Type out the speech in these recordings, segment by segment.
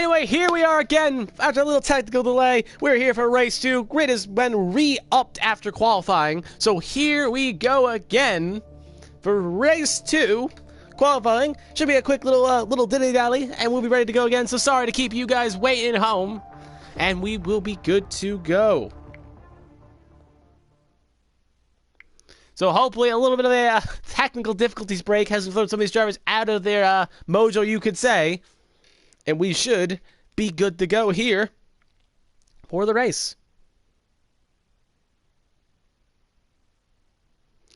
Anyway, here we are again after a little technical delay. We're here for race 2. Grid has been re-upped after qualifying, so here we go again for race 2. Qualifying should be a quick little dilly-dally, and we'll be ready to go again. So sorry to keep you guys waiting home, and we will be good to go. So hopefully a little bit of a technical difficulties break has thrown some of these drivers out of their mojo, you could say. And we should be good to go here for the race.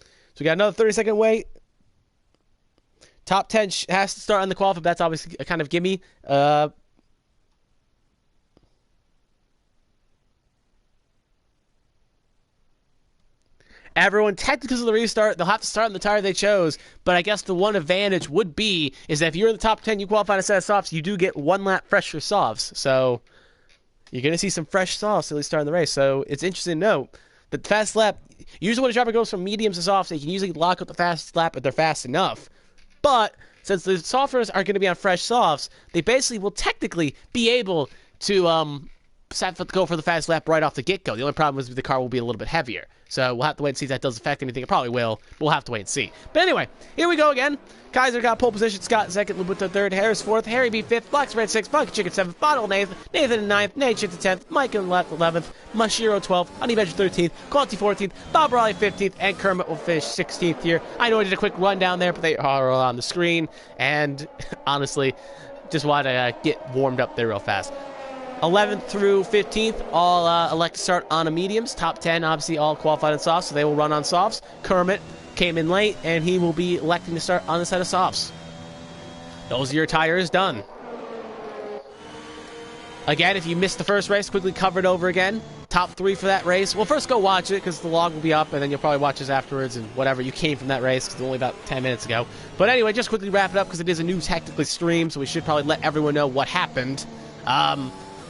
So we got another 30-second wait. Top 10 has to start on the qualify. That's obviously a kind of gimme. Everyone, technically, because of the restart, they'll have to start on the tire they chose. But I guess the one advantage would be is that if you're in the top 10, you qualify on a set of softs, you do get 1 lap fresher softs. So you're going to see some fresh softs at least starting the race. So it's interesting to note that the fast lap, usually when a driver goes from mediums to softs, they can usually lock up the fastest lap if they're fast enough. But since the softwares are going to be on fresh softs, they basically will technically be able to go for the fast lap right off the get-go. The only problem is the car will be a little bit heavier. So we'll have to wait and see if that does affect anything. It probably will. We'll have to wait and see. But anyway, here we go again. Kaiser got pole position, Scott second, Labuta third, Harris fourth, Harry B fifth, Fox Red sixth, Funky Chicken seventh, Bottle Nathan in ninth, Nate Chicken 10th, Mike in 11th, Mashiro 12th, Honey Badger 13th, Quality 14th, Bob Raleigh 15th, and Kermit will finish 16th here. I know I did a quick rundown there, but they are on the screen. And honestly, just want to get warmed up there real fast. 11th through 15th, all elect to start on a mediums. Top 10, obviously, all qualified on softs, so they will run on softs. Kermit came in late, and he will be electing to start on the set of softs. Those are your tires done. Again, if you missed the first race, quickly cover it over again. Top 3 for that race. Well, first go watch it, because the log will be up, and then you'll probably watch this afterwards and whatever you came from that race, because it was only about 10 minutes ago. But anyway, just quickly wrap it up, because it is a new technically stream, so we should probably let everyone know what happened.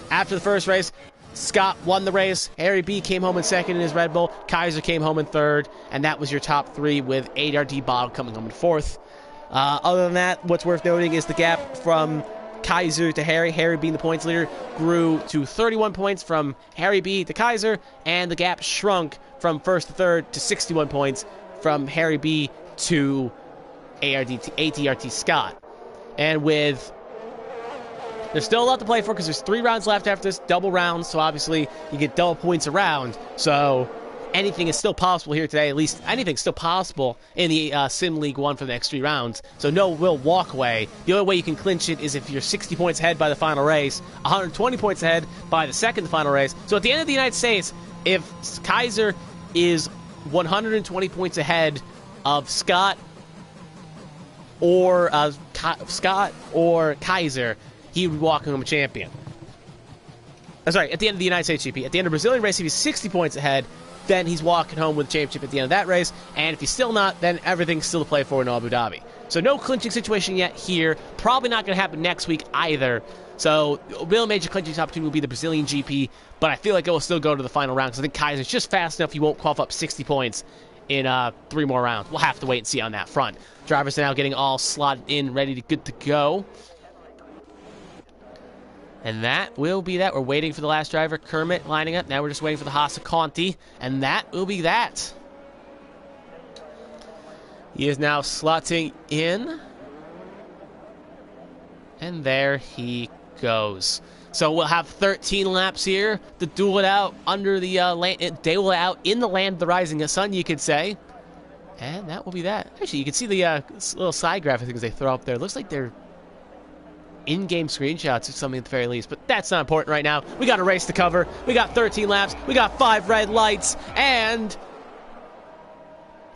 After the first race, Scott won the race. Harry B came home in second in his Red Bull. Kaiser came home in third. And that was your top 3 with ARD Bottle coming home in fourth. Other than that, what's worth noting is the gap from Kaiser to Harry. Harry being the points leader grew to 31 points from Harry B to Kaiser. And the gap shrunk from first to third to 61 points from Harry B to ATRT Scott. And with... there's still a lot to play for because there's 3 rounds left after this, double rounds, so obviously you get double points a round. So anything is still possible here today, at least anything's still possible in the Sim League 1 for the next 3 rounds. So no real walk away. The only way you can clinch it is if you're 60 points ahead by the final race, 120 points ahead by the second to final race. So at the end of the United States, if Kaiser is 120 points ahead of Scott or Kaiser, he would be walking home a champion. Sorry, at the end of the United States GP. At the end of the Brazilian race, if he's 60 points ahead, then he's walking home with the championship at the end of that race. And if he's still not, then everything's still to play for in Abu Dhabi. So no clinching situation yet here. Probably not going to happen next week either. So a real major clinching opportunity will be the Brazilian GP. But I feel like it will still go to the final round because I think Kaiser's just fast enough he won't qualify up 60 points in 3 more rounds. We'll have to wait and see on that front. Drivers are now getting all slotted in, ready to good to go. And that will be that. We're waiting for the last driver, Kermit, lining up. Now we're just waiting for the Haas Conti, and that will be that. He is now slotting in. And there he goes. So we'll have 13 laps here to duel it out under the duel it out in the land of the rising sun, you could say. And that will be that. Actually, you can see the little side graphic things they throw up there. It looks like they're in-game screenshots or something at the very least, but that's not important right now. We got a race to cover. We got 13 laps. We got 5 red lights, and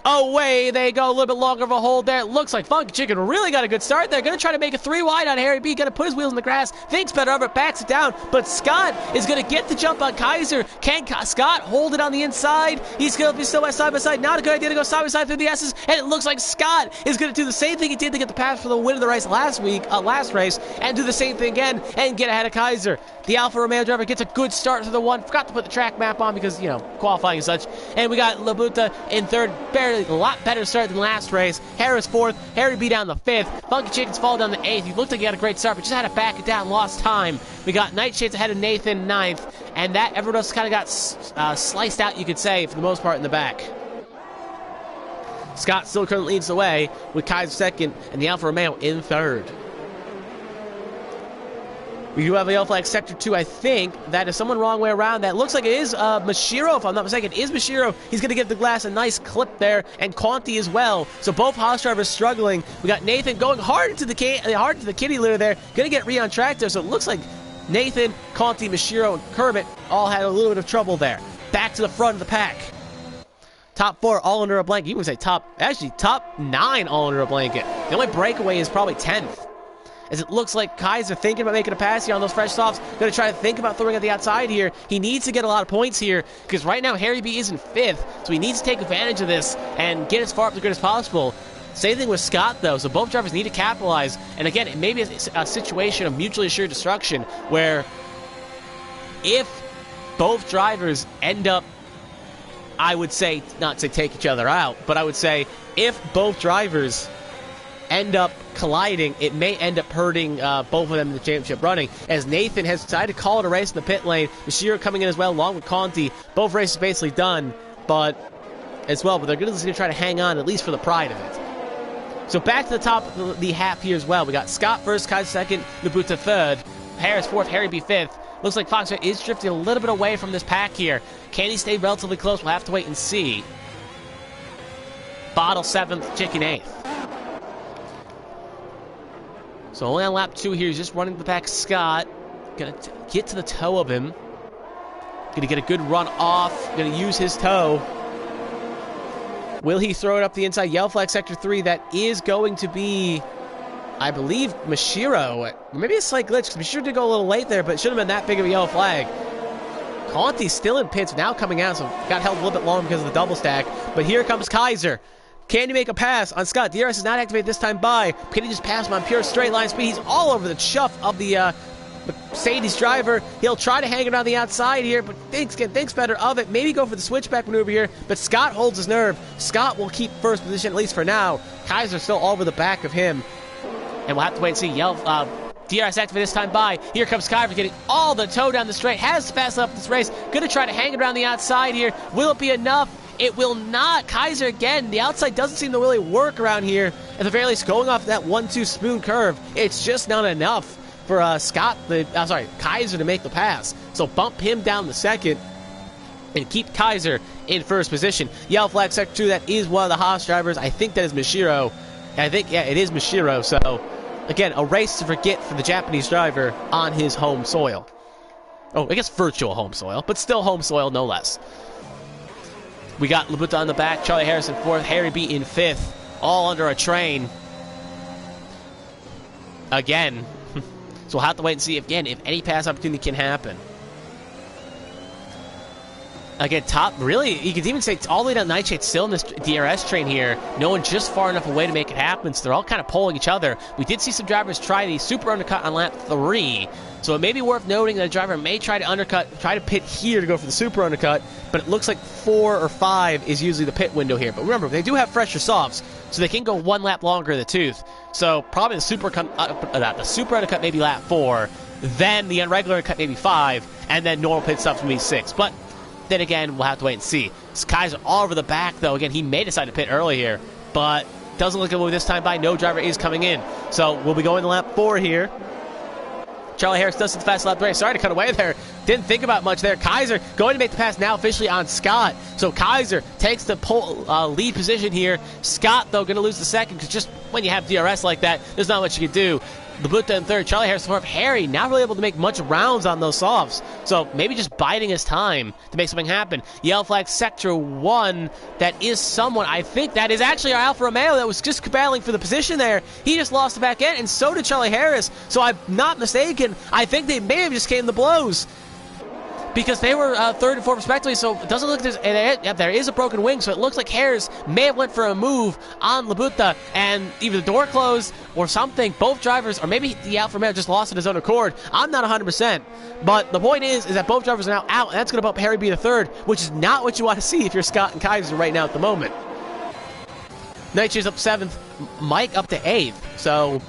away they go. A little bit longer of a hold there. It looks like Funky Chicken really got a good start there. Going to try to make it 3 wide on Harry B. Going to put his wheels in the grass. Thinks better of it. Backs it down. But Scott is going to get the jump on Kaiser. Can Scott hold it on the inside? He's going to be still side by side. Not a good idea to go side by side through the S's. And it looks like Scott is going to do the same thing he did to get the pass for the win of the race last race. And do the same thing again and get ahead of Kaiser. The Alfa Romeo driver gets a good start to the 1. Forgot to put the track map on because, you know, qualifying and such. And we got Labuta in third. Barry started a lot better start than last race. Harris 4th, Harry B down the 5th, Funky Chickens fall down the 8th. He looked like he had a great start, but just had to back it down, lost time. We got Nightshades ahead of Nathan 9th, and that everyone else kind of got sliced out, you could say, for the most part in the back. Scott still currently leads the way with Kaiser 2nd and the Alfa Romeo in 3rd. We do have a yellow flag sector 2. I think that is someone wrong way around. That looks like it is Mashiro, if I'm not mistaken. It is Mashiro. He's going to give the glass a nice clip there, and Conti as well. So both Haas drivers struggling. We got Nathan going hard into the kitty litter there. Going to get on track there. So it looks like Nathan, Conti, Mashiro, and Kermit all had a little bit of trouble there. Back to the front of the pack. Top 4 all under a blanket. You would say top 9 all under a blanket. The only breakaway is probably 10th. As it looks like Kaiser thinking about making a pass here on those fresh softs. Going to try to think about throwing at the outside here. He needs to get a lot of points here because right now Harry B is in 5th. So he needs to take advantage of this and get as far up the grid as possible. Same thing with Scott, though. So both drivers need to capitalize. And again, it may be a situation of mutually assured destruction where if both drivers end up, I would say, not to take each other out, but I would say if both drivers end up colliding, it may end up hurting both of them in the championship running, as Nathan has decided to call it a race in the pit lane. Mashiro coming in as well, along with Conti. Both races basically done, but they're going to try to hang on, at least for the pride of it. So back to the top of the half here as well. We got Scott 1st, Kaiser 2nd, Labuta 3rd, Harris 4th, Harry B 5th. Looks like Foxtrot is drifting a little bit away from this pack here. Can he stay relatively close? We'll have to wait and see. Bottle 7th, Chicken 8th. So only on lap 2 here, he's just running the back. Scott gonna get to the toe of him. Gonna get a good run off. Gonna use his toe. Will he throw it up the inside? Yellow flag sector 3. That is going to be, I believe, Mashiro. Maybe a slight glitch because Mashiro did go a little late there, but it shouldn't have been that big of a yellow flag. Conti's still in pits, now coming out, so got held a little bit long because of the double stack. But here comes Kaiser. Can he make a pass on Scott? DRS is not activated this time by. Can he just pass him on pure straight line speed? He's all over the chuff of the Mercedes driver. He'll try to hang it on the outside here, but thinks better of it. Maybe go for the switchback maneuver here, but Scott holds his nerve. Scott will keep first position, at least for now. Kaiser's still all over the back of him. And we'll have to wait and see. DRS activated this time by. Here comes Kaiser getting all the toe down the straight. Has to pass up this race. Going to try to hang it around the outside here. Will it be enough? It will not. Kaiser again. The outside doesn't seem to really work around here. At the very least, going off that 1-2 spoon curve, it's just not enough for Kaiser to make the pass. So bump him down to 2nd and keep Kaiser in 1st position. Yellow flag sector 2. That is one of the Haas drivers. I think that is Mashiro. It is Mashiro. So again, a race to forget for the Japanese driver on his home soil. Oh, I guess virtual home soil, but still home soil no less. We got Labuta on the back, Charlie Harrison 4th, Harry B in 5th, all under a train. Again. So we'll have to wait and see if any pass opportunity can happen. Again, really, you could even say all the way down Nightshade, still in this DRS train here. No one just far enough away to make it happen, so they're all kind of pulling each other. We did see some drivers try the super undercut on lap 3, so it may be worth noting that a driver may try to pit here to go for the super undercut, but it looks like 4 or 5 is usually the pit window here. But remember, they do have fresher softs, so they can go 1 lap longer in the tooth. So probably the super undercut maybe lap 4, then the irregular undercut maybe 5, and then normal pit stops maybe 6. But then again, we'll have to wait and see. Kaiser all over the back, though. Again, he may decide to pit early here, but doesn't look good this time by. No driver is coming in. So we'll be going to lap 4 here. Charlie Harris does the fast lap race. Sorry to cut away there. Didn't think about much there. Kaiser going to make the pass now officially on Scott. So Kaiser takes the lead position here. Scott, though, going to lose the 2nd because just when you have DRS like that, there's not much you can do. Labuta in 3rd, Charlie Harris 4th. Harry not really able to make much rounds on those softs, so maybe just biding his time to make something happen. Yellow flag sector 1, that is someone, I think that is actually our Alfa Romeo that was just battling for the position there. He just lost the back end, and so did Charlie Harris, so I'm not mistaken. I think they may have just came to blows, because they were 3rd and 4th respectively, so it doesn't look like there is a broken wing, so it looks like Harris may have went for a move on Labuta, and either the door closed or something. Both drivers, or maybe the Alfa Romeo just lost it his own accord. I'm not 100%, but the point is that both drivers are now out, and that's going to bump Harry B to 3rd, which is not what you want to see if you're Scott and Kaiser right now at the moment. Nightshades up 7th. Mike up to 8th. So,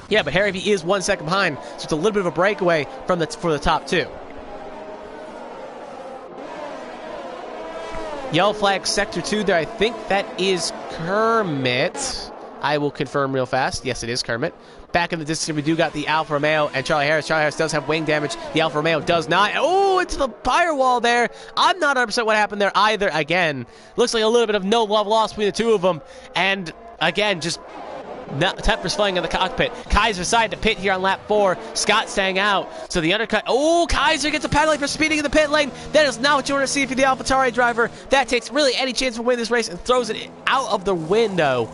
yeah, but Harry B is 1 second behind. So it's a little bit of a breakaway for the top 2. Yellow flag sector 2 there. I think that is Kermit. I will confirm real fast. Yes, it is Kermit. Back in the distance, we do got the Alfa Romeo and Charlie Harris. Charlie Harris does have wing damage. The Alfa Romeo does not. Oh, into the firewall there. I'm not 100% what happened there either. Again, looks like a little bit of no love lost between the two of them. And again, just tempers flying in the cockpit. Kaiser decided to pit here on lap 4. Scott staying out. So the undercut. Oh, Kaiser gets a penalty for speeding in the pit lane. That is not what you want to see for the AlphaTauri driver. That takes really any chance of winning this race and throws it out of the window.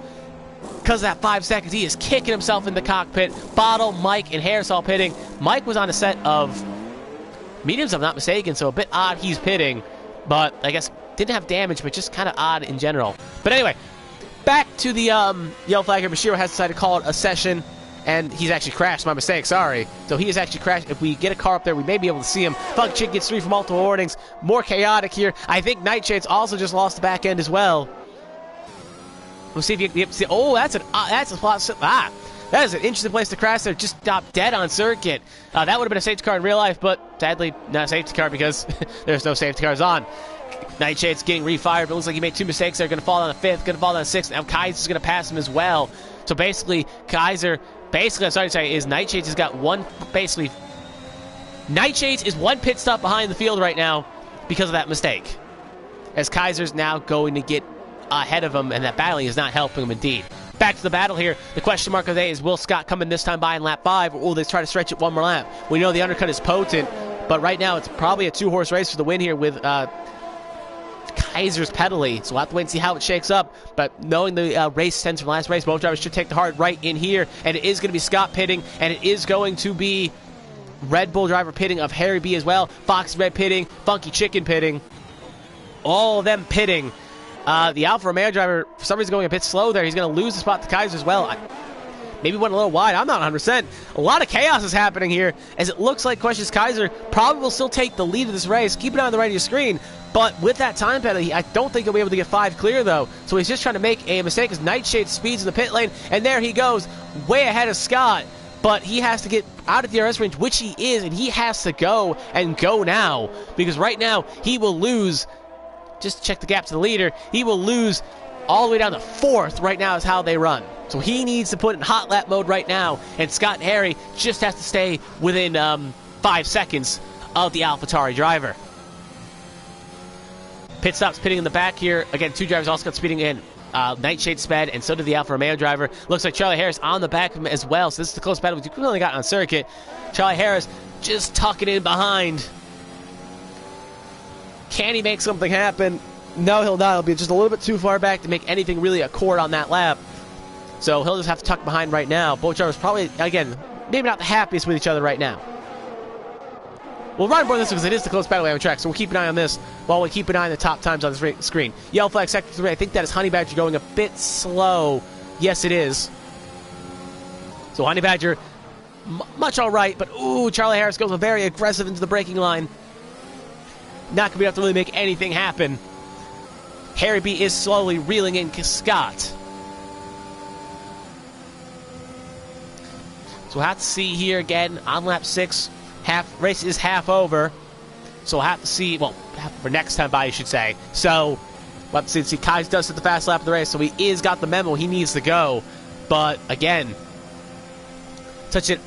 Because of that 5 seconds, he is kicking himself in the cockpit. Bottle, Mike, and Harris all pitting. Mike was on a set of mediums, if I'm not mistaken, so a bit odd he's pitting. But I guess didn't have damage, but just kind of odd in general. But anyway, back to the yellow flag here. Bashiro has decided to call it a session, and he's actually crashed. My mistake, sorry. So he has actually crashed. If we get a car up there, we may be able to see him. Funk Chick gets 3 for multiple warnings. More chaotic here. I think Nightshades also just lost the back end as well. We'll see if you can see. Oh, that's a spot. That is an interesting place to crash there. Just stopped dead on circuit. That would have been a safety car in real life, but sadly not a safety car because there's no safety cars on. Nightshade's getting refired, but it looks like he made 2 mistakes there. Going to fall down to 5th, going to fall down to 6th. Now Kaiser's going to pass him as well. So basically, I'm sorry to say, is Nightshades has got one, basically, Nightshades is 1 pit stop behind the field right now because of that mistake. As Kaiser's now going to get ahead of him, and that battling is not helping him indeed. Back to the battle here. The question mark of the day is, will Scott come in this time by in lap 5, or will they try to stretch it 1 more lap? We know the undercut is potent, but right now it's probably a 2-horse race for the win here with Kaiser's penalty, so we'll have to wait and see how it shakes up. But knowing the race sense from last race, both drivers should take the hard right in here, and it is going to be Scott pitting, and it is going to be Red Bull driver pitting of Harry B as well. Fox Red pitting, Funky Chicken pitting, all of them pitting. The Alfa Romeo driver, for some reason, going a bit slow there. He's going to lose the spot to Kaiser as well. Maybe went a little wide. I'm not 100%. A lot of chaos is happening here, as it looks like Questions Kaiser probably will still take the lead of this race. Keep it on the right of your screen. But with that time penalty, I don't think he'll be able to get 5 clear, though. So he's just trying to make a mistake as Nightshade speeds in the pit lane. And there he goes, way ahead of Scott. But he has to get out of the DRS range, which he is, and he has to go and go now. Because right now, he will lose. Just check the gap to the leader. He will lose all the way down to 4th right now is how they run. So he needs to put in hot lap mode right now. And Scott and Harry just has to stay within 5 seconds of the AlphaTauri driver. Pit stops pitting in the back here. Again, 2 drivers also got speeding in. Nightshade sped, and so did the Alfa Romeo driver. Looks like Charlie Harris on the back of him as well. So this is the close battle we only got on circuit. Charlie Harris just tucking in behind. Can he make something happen? No, he'll not. He'll be just a little bit too far back to make anything really accord on that lap. So he'll just have to tuck behind right now. Both drivers probably, again, maybe not the happiest with each other right now. We'll run more of this because it is the close battle we have on track, so we'll keep an eye on this while we keep an eye on the top times on the screen. Yellow flag sector 3, I think that is Honey Badger going a bit slow. Yes, it is. So Honey Badger, much all right, but ooh, Charlie Harris goes very aggressive into the braking line. Not going to be able to really make anything happen. Harry B is slowly reeling in Scott. So we'll have to see here again on lap 6. Race is half over. So we'll have to see, well, for next time by, you should say. So we'll have to see. Kais does hit the fast lap of the race, so he is got the memo. He needs to go. But again, such an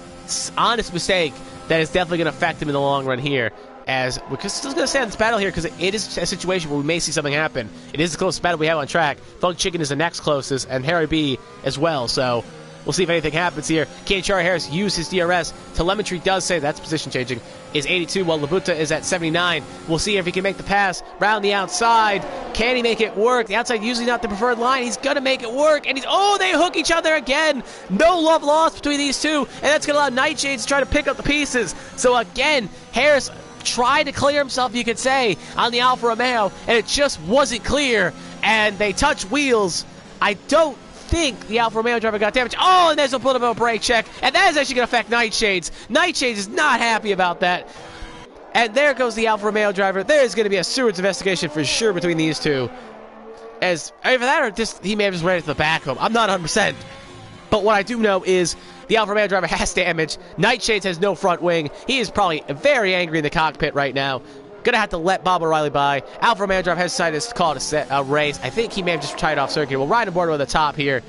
honest mistake that is definitely going to affect him in the long run here. As we're still going to stay on this battle here because it is a situation where we may see something happen. It is the closest battle we have on track. Funk Chicken is the next closest, and Harry B as well. So we'll see if anything happens here. Can Charlie Harris use his DRS? Telemetry does say that's position changing. Is 82 while Labuta is at 79. We'll see if he can make the pass round the outside. Can he make it work? The outside usually not the preferred line. He's going to make it work. And they hook each other again. No love lost between these two. And that's going to allow Nightshades to try to pick up the pieces. So again, Harris tried to clear himself, you could say, on the Alfa Romeo, and it just wasn't clear, and they touch wheels. I don't think the Alfa Romeo driver got damaged. Oh, and there's a little bit of a brake check, and that is actually going to affect Nightshades. Nightshades is not happy about that. And there goes the Alfa Romeo driver. There's going to be a sewage investigation for sure between these two. as either that or just he may have just ran into the back of him. I'm not 100%. But what I do know is the Alpha Romeo driver has damage. Nightshades has no front wing. He is probably very angry in the cockpit right now. Gonna have to let Bob O'Reilly by. Alpha Romeo driver has decided to call it a race. I think he may have just retired off circuit. We'll ride aboard with the top here.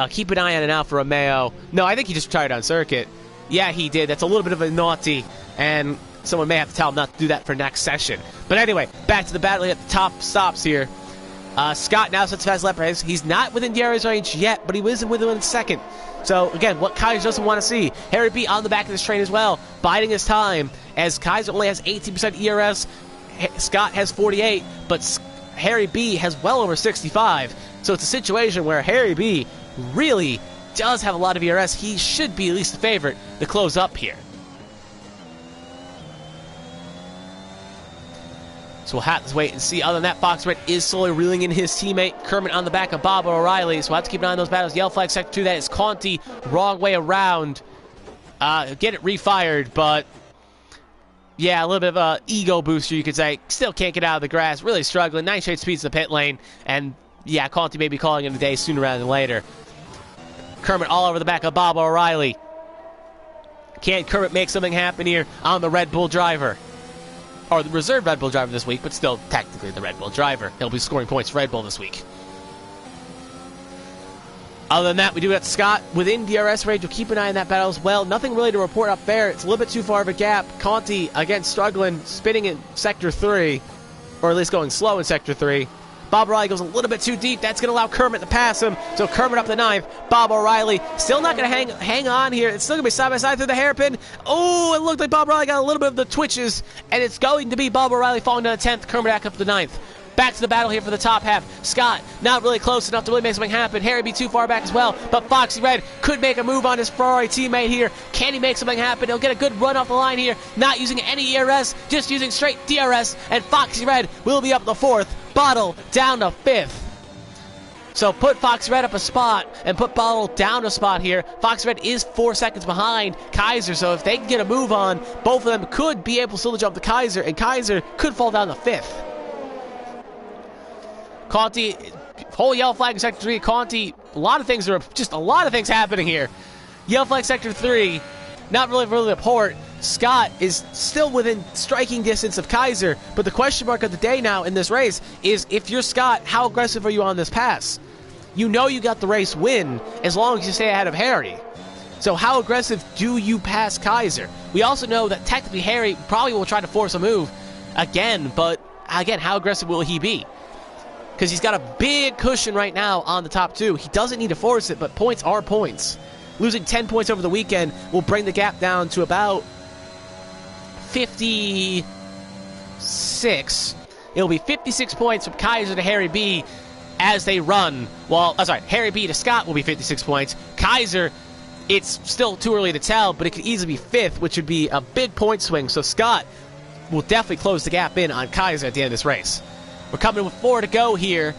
Keep an eye on an Alfa Romeo. No, I think he just retired on circuit. Yeah, he did. That's a little bit of a naughty, and someone may have to tell him not to do that for next session. But anyway, back to the battle at the top stops here. Scott now sets fast lap race. He's not within DRS range yet, but he is within second. So, again, what Kaiser doesn't want to see. Harry B on the back of this train as well, biding his time, as Kaiser only has 18% ERS. Scott has 48, but Harry B has well over 65. So it's a situation where Harry B really does have a lot of ERS. He should be at least the favorite to close up here. So we'll have to wait and see. Other than that, Fox Red is slowly reeling in his teammate Kermit on the back of Bob O'Reilly. So we'll have to keep an eye on those battles. Yellow flag sector 2, that is Conti. Wrong way around. Get it refired, but yeah, a little bit of an ego booster, you could say. Still can't get out of the grass. Really struggling. Nightshade speeds the pit lane. And yeah, Conti may be calling it a day sooner rather than later. Kermit all over the back of Bob O'Reilly. Can Kermit make something happen here on the Red Bull driver? Or the reserve Red Bull driver this week, but still technically the Red Bull driver. He'll be scoring points for Red Bull this week. Other than that, we do got Scott within DRS range. We'll keep an eye on that battle as well. Nothing really to report up there. It's a little bit too far of a gap. Conti, again, struggling, spinning in Sector 3, or at least going slow in Sector 3. Bob O'Reilly goes a little bit too deep. That's going to allow Kermit to pass him. So Kermit up the 9th. Bob O'Reilly still not going to hang on here. It's still going to be side by side through the hairpin. Oh, it looked like Bob O'Reilly got a little bit of the twitches. And it's going to be Bob O'Reilly falling to the 10th. Kermit back up to the 9th. Back to the battle here for the top half. Scott not really close enough to really make something happen. Harry be too far back as well. But Foxy Red could make a move on his Ferrari teammate here. Can he make something happen? He'll get a good run off the line here. Not using any ERS, just using straight DRS. And Foxy Red will be up the 4th. Bottle down to 5th. So put Fox Red up a spot and put Bottle down a spot here. Fox Red is 4 seconds behind Kaiser, so if they can get a move on, both of them could be able still to jump to Kaiser, and Kaiser could fall down to 5th. Conti, whole yellow flag in Sector 3. Conti, a lot of things happening here. Yellow flag Sector 3, not really a port. Scott is still within striking distance of Kaiser, but the question mark of the day now in this race is, if you're Scott, how aggressive are you on this pass? You know you got the race win as long as you stay ahead of Harry. So how aggressive do you pass Kaiser? We also know that technically Harry probably will try to force a move again, but again, how aggressive will he be? Because he's got a big cushion right now on the top 2. He doesn't need to force it, but points are points. Losing 10 points over the weekend will bring the gap down to about 56. It'll be 56 points from Kaiser to Harry B as they run. Well, Harry B to Scott will be 56 points. Kaiser, it's still too early to tell, but it could easily be 5th, which would be a big point swing. So Scott will definitely close the gap in on Kaiser at the end of this race. We're coming with 4 to go here.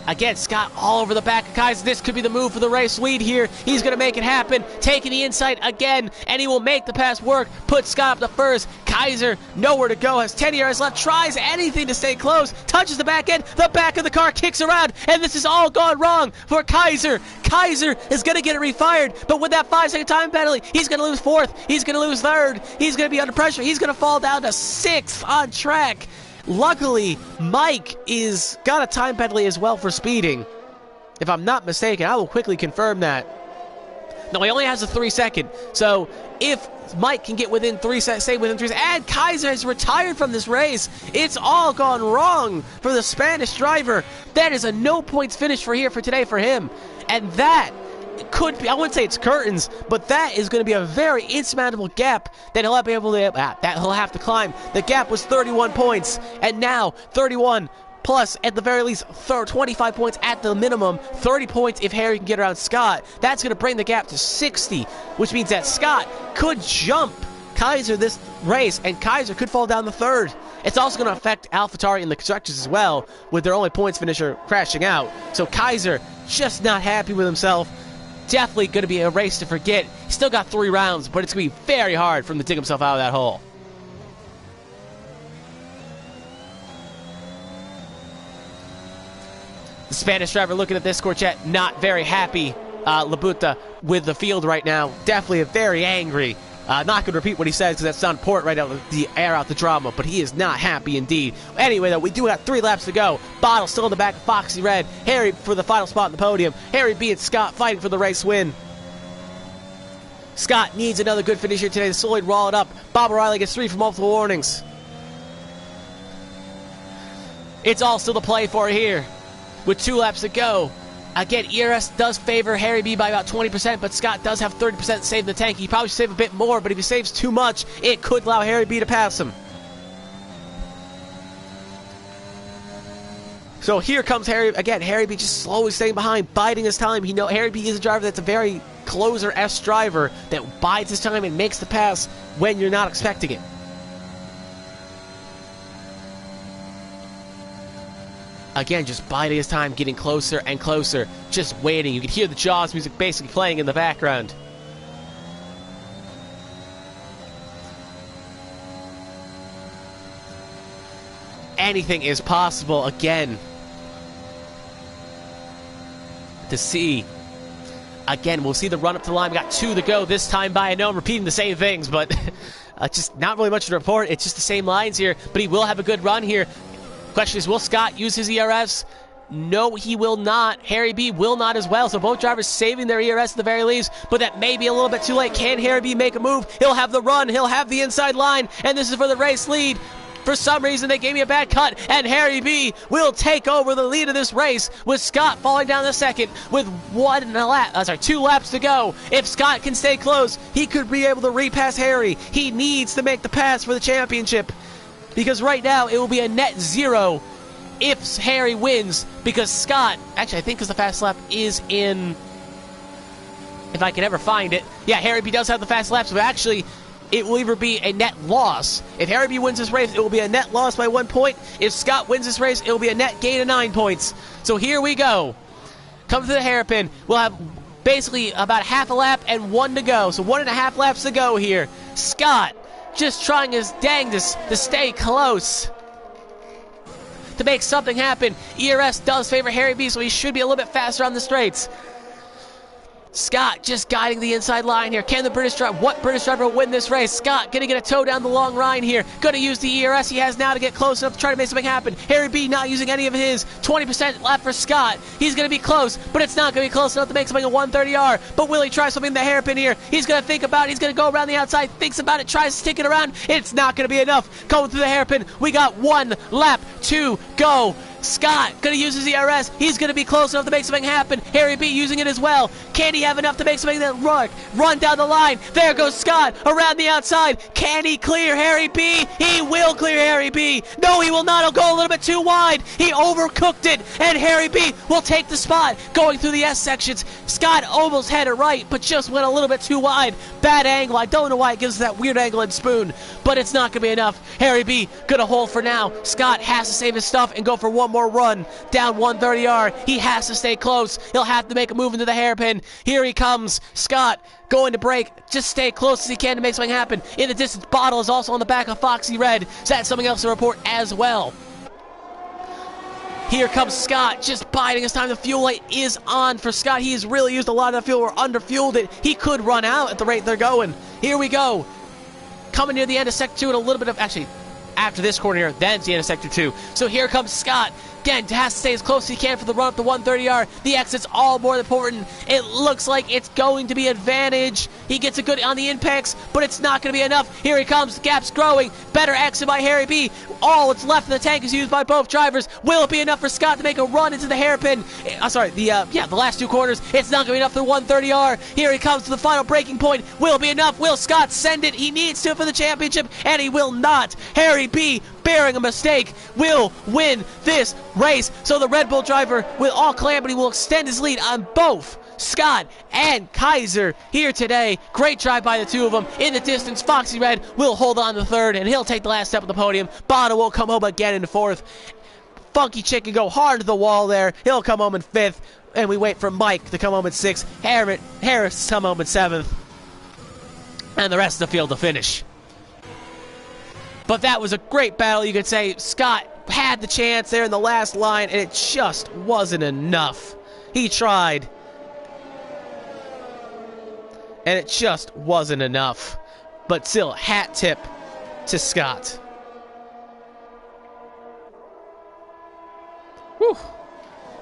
Again, Scott all over the back of Kaiser. This could be the move for the race lead here. He's going to make it happen. Taking the inside again, and he will make the pass work. Put Scott up to 1st. Kaiser, nowhere to go. Has 10 yards left. Tries anything to stay close. Touches the back end. The back of the car kicks around, and this has all gone wrong for Kaiser. Kaiser is going to get it refired, but with that 5-second time penalty, he's going to lose 4th. He's going to lose 3rd. He's going to be under pressure. He's going to fall down to 6th on track. Luckily, Mike is got a time penalty as well for speeding. If I'm not mistaken, I will quickly confirm that. No, he only has a 3-second. So if Mike can get within 3 seconds, stay within 3 seconds, and Kaiser has retired from this race, it's all gone wrong for the Spanish driver. That is a no points finish for today for him. And that could be, I wouldn't say it's curtains, but that is going to be a very insurmountable gap that he'll have to climb. The gap was 31 points, and now 31 plus, at the very least, 25 points at the minimum, 30 points if Harry can get around Scott. That's going to bring the gap to 60, which means that Scott could jump Kaiser this race, and Kaiser could fall down the 3rd. It's also going to affect AlphaTauri and the constructors as well, with their only points finisher crashing out. So Kaiser just not happy with himself. Definitely going to be a race to forget. He's still got 3 rounds, but it's going to be very hard for him to dig himself out of that hole. The Spanish driver looking at this Corchette, not very happy. Labuta with the field right now, definitely very angry. Not going to repeat what he says because that's not important right now, the air out the drama, but he is not happy indeed. Anyway, though, we do have 3 laps to go. Bottle still in the back of Foxy Red. Harry for the final spot on the podium. Harry B and Scott fighting for the race win. Scott needs another good finish here today to slowly roll it up. Bob O'Reilly gets 3 for multiple warnings. It's all still to play for here with 2 laps to go. Again, ERS does favor Harry B by about 20%, but Scott does have 30% saved in the tank. He probably should save a bit more, but if he saves too much, it could allow Harry B to pass him. So here comes Harry, again, Harry B just slowly staying behind, biding his time. Harry B is a driver that's a very closer-esque driver that bides his time and makes the pass when you're not expecting it. Again, just biding his time, getting closer and closer, just waiting. You can hear the Jaws music basically playing in the background. Anything is possible again. To see. Again, we'll see the run up to the line. We got 2 to go this time by. I know I'm repeating the same things, but just not really much to report. It's just the same lines here, but he will have a good run here. Question is, will Scott use his ERS? No, he will not. Harry B will not as well. So both drivers saving their ERS at the very least, but that may be a little bit too late. Can Harry B make a move? He'll have the run. He'll have the inside line, and this is for the race lead. For some reason, they gave me a bad cut, and Harry B will take over the lead of this race with Scott falling down the second with 2 laps to go. If Scott can stay close, he could be able to repass Harry. He needs to make the pass for the championship. Because right now, it will be a net 0 if Harry wins. Because Scott, actually, I think because the fast lap is in, if I can ever find it. Yeah, Harry B does have the fast laps, but actually, it will either be a net loss. If Harry B wins this race, it will be a net loss by 1 point. If Scott wins this race, it will be a net gain of 9 points. So here we go. Come to the hairpin. We'll have basically about half a lap and 1 to go. So 1.5 laps to go here. Scott just trying his dangest to stay close, to make something happen. ERS does favor Harry B, so he should be a little bit faster on the straights. Scott just guiding the inside line here. Can the British driver, what British driver will win this race? Scott gonna get a toe down the long line here. Gonna use the ERS he has now to get close enough to try to make something happen. Harry B not using any of his. 20% left for Scott. He's gonna be close, but it's not gonna be close enough to make something a 130R. But will he try something in the hairpin here? He's gonna think about it. He's gonna go around the outside, thinks about it, tries to stick it around. It's not gonna be enough. Going through the hairpin. We got 1 lap to go. Scott gonna use his ERS. He's gonna be close enough to make something happen. Harry B using it as well. Can he have enough to make something that run down the line? There goes Scott around the outside. Can he clear Harry B? He will clear Harry B. No, he will not. He'll go a little bit too wide. He overcooked it, and Harry B will take the spot going through the S sections. Scott almost had it right, but just went a little bit too wide. Bad angle. I don't know why it gives us that weird angle in Spoon, but it's not gonna be enough. Harry B gonna hold for now. Scott has to save his stuff and go for one more run down 130R. He has to stay close. He'll have to make a move into the hairpin. Here he comes. Scott going to break. Just stay close as he can to make something happen. In the distance, Bottle is also on the back of Foxy Red. So that's something else to report as well. Here comes Scott, just biding his time. The fuel light is on for Scott. He has really used a lot of the fuel or underfueled it. He could run out at the rate they're going. Here we go. Coming near the end of Sector 2 and a little bit of, actually, after this corner here, then it's the end of Sector 2. So here comes Scott. Again, has to stay as close as he can for the run up to 130R. The exit's all more than important. It looks like it's going to be advantage. He gets a good on the impacts, but it's not going to be enough. Here he comes. The gap's growing. Better exit by Harry B. All that's left in the tank is used by both drivers. Will it be enough for Scott to make a run into the hairpin? The last 2 corners. It's not going to be enough for the 130R. Here he comes to the final breaking point. Will it be enough? Will Scott send it? He needs to for the championship, and he will not. Harry B, bearing a mistake, will win this race. So the Red Bull driver, with all calamity, will extend his lead on both Scott and Kaiser here today. Great drive by the 2 of them. In the distance, Foxy Red will hold on to 3rd, and he'll take the last step of the podium. Bono will come home again in 4th. Funky Chicken go hard to the wall there. He'll come home in 5th, and we wait for Mike to come home in 6th. Harris come home in 7th, and the rest of the field to finish. But that was a great battle, you could say. Scott had the chance there in the last line, and it just wasn't enough. He tried, and it just wasn't enough. But still, hat tip to Scott. Whew.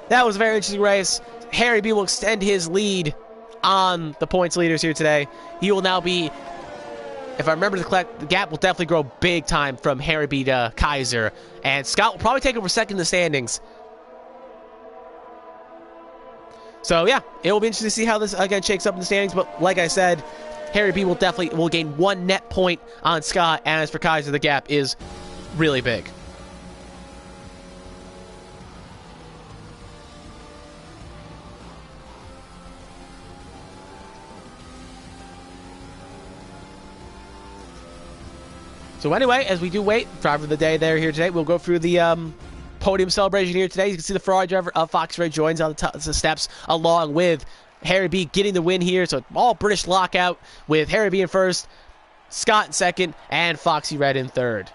That was a very interesting race. Harry B will extend his lead on the points leaders here today. He will now be, if I remember the gap will definitely grow big time from Harry B to Kaiser. And Scott will probably take over second in the standings. So yeah, it will be interesting to see how this again shakes up in the standings. But like I said, Harry B will definitely gain 1 net point on Scott. And as for Kaiser, the gap is really big. So anyway, as we do wait, driver of the day there here today, we'll go through the podium celebration here today. You can see the Ferrari driver of Fox Ray joins on the steps along with Harry B getting the win here. So all British lockout with Harry B in first, Scott in second, and Foxy Red in third.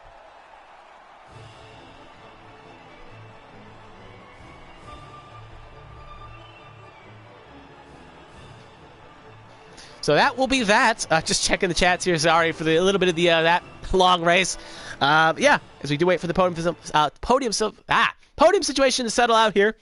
So that will be that. Just checking the chats here. Sorry for a little bit of the that long race. Yeah, as we do wait for the podium situation to settle out here.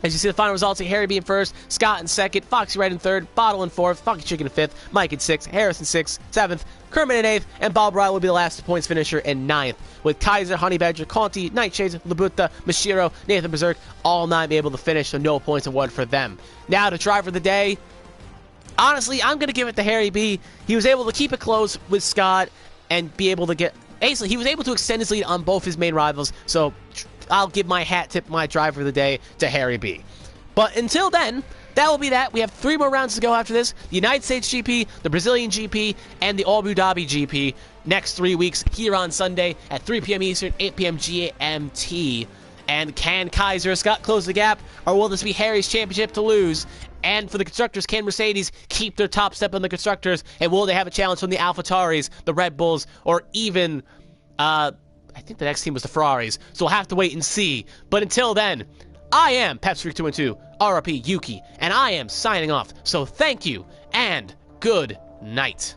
As you see the final results, Harry B in first, Scott in second, Foxy Red in third, Bottle in fourth, Funky Chicken in fifth, Mike in sixth, Harris in sixth, seventh, Kermit in eighth, and Bob Ryle will be the last points finisher in ninth, with Kaiser, Honey Badger, Conti, Nightshades, Labuta, Mashiro, Nathan Berserk, all 9 be able to finish, so no points awarded for them. Now to driver of the day. Honestly, I'm going to give it to Harry B. He was able to keep it close with Scott and be able to get... Basically, he was able to extend his lead on both his main rivals, so I'll give my hat tip, my driver of the day, to Harry B. But until then, that will be that. We have 3 more rounds to go after this. The United States GP, the Brazilian GP, and the Abu Dhabi GP next 3 weeks here on Sunday at 3 p.m. Eastern, 8 p.m. GMT. And can Kaiser or Scott close the gap, or will this be Harry's championship to lose? And for the constructors, can Mercedes keep their top step on the constructors? And will they have a challenge from the AlphaTauris, the Red Bulls, or even, I think the next team was the Ferraris. So we'll have to wait and see. But until then, I am Pepsfreak212, RRP Yuki, and I am signing off. So thank you, and good night.